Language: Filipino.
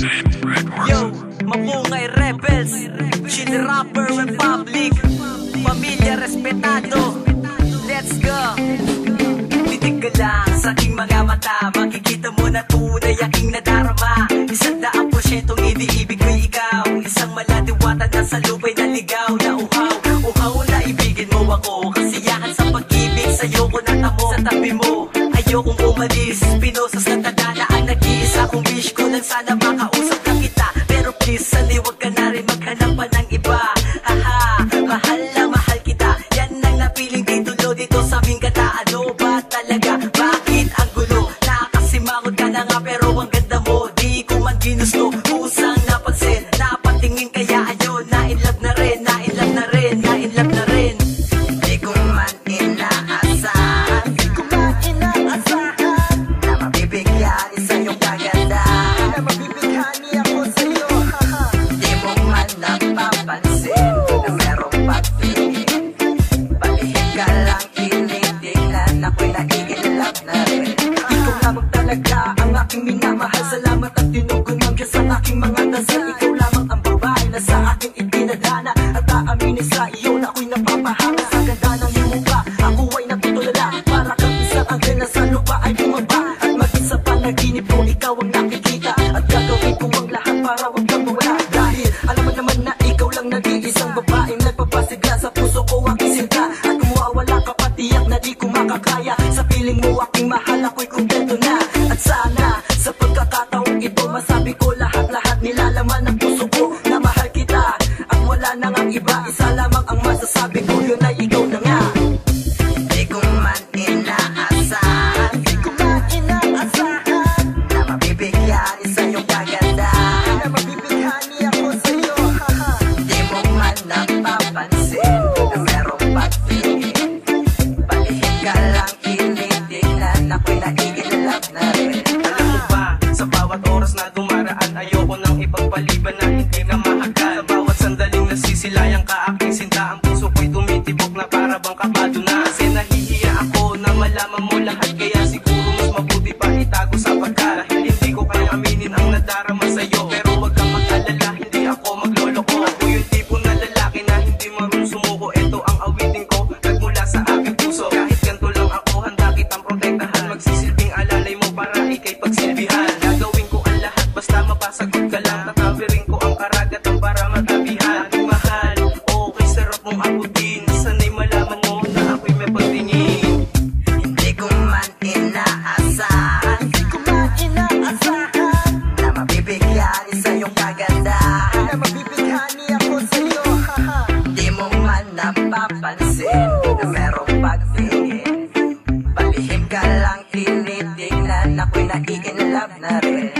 Yo, mabungay rebels, chill rapper republic, pamilya respetado. Let's go. Titig ka lang sa aking mga mata, makikita mo na tunay aking nadarama. 100% iniibig ko ikaw, isang maladiwata na sa lupay na ligaw. Na uhaw na ibigin mo ako, kasiyahan sa pag-ibig sa'yo ko natamo. Sa tabi mo, ayokong umalis, pinosas na tadana ang nag-iisa kong wish ko lang sana makausap na kita. Pero please, sali wag ka na rin maghanap pa ng iba. Haha, mahal na mahal kita, yan ang napiling titulo dito sa aming kata. Ano ba talaga? Bakit ang gulo? Nakasimangot ka na nga pero ang ganda mo, di ko man ginusto. Kusang napansin, napatingin kaya ayun, na-inlove na rin, na-inlove na rin, na-inlove na rin. Di ko man inaasahan, di ko man inaasahan na mabibigyan isa yung kaganda, na mabibighani ako sa'yo. Di mo man napapansin na merong pag-tingin, palihim ka lang tinitingnan, ako'y nagigilap na rin. Ikaw lamang talaga ang aking minamahal, salamat at tinugon ng Diyos ang aking mga dasal. Ikaw lamang ang babae na sa akin ipinadana, at aaminin sa iyo na ako'y napapahanga. Sa ganda ng iyong mukha, ako ay natutulala, para kang isang anghel na sa lupa ay bumaba. At maging sa panaginip ko, ikaw ang nakikita, at gagawin ko ang lahat para wag kang mawala. Dahil alam mo naman na ikaw lang nag-iisang babaeng nagpapasigla sa puso ko aking sinta. At kung mawawala ka pa, tiyak na di ko makakaya. Sa piling mo aking mahal, ako'y kontento na. At sana sa pagkakataong ito, masabi ko lahat-lahat nilalaman ng puso ko na mahal kita. At wala na ngang iba, isa lamang ang masasabi ko, yun ay ikaw na nga. Di ko man inaasahan, di ko man inaasahan na mabibigyan isa yung kaganda, na mabibighani ako sa'yo. Di mo man napapansin na merong pag-tingin, palihim ka lang tinitingnan, ako'y nagigilap na rin. Alam mo ba, sa bawat oras na dumaraan, ayoko nang ipagpaliban na hindi na mahagad. Sa bawat sandaling nasisilayang ka aking sinta, ang puso ko'y tumitibok na para bang kabado na. Kasi nahihiya ako na malaman mo lahat, kaya siguro mas mabuti pa itago sa pagkat. Dahil hindi ko kaya aminin ang nadarama sa'yo, pero wag kang mag-alala, hindi ako magloloko. Ako yung tipo na lalaki na hindi marunong sumuko, ito ang awitin ko, nagmula sa aking puso. Kahit ganito lang ako, handa kitang protektahan, magsisilbing alalay mo para ikay pagsilbihan. Gagawin ko ang lahat basta mapasagot ka lang, tatawirin ko ang karagatan para matabihan. Aking mahal, okay sarap mong abutin, sanay malaman mo na ako'y may pagtingin. Hindi ko man inaasahan, hindi ko man inaasahan na mabibigyan isa yung kaganda, na mabibighani ako sa'yo. Di mo man napapansin na merong pag-tingin, palihim ka lang tinitingnan, ako'y nag-i-inlove na rin.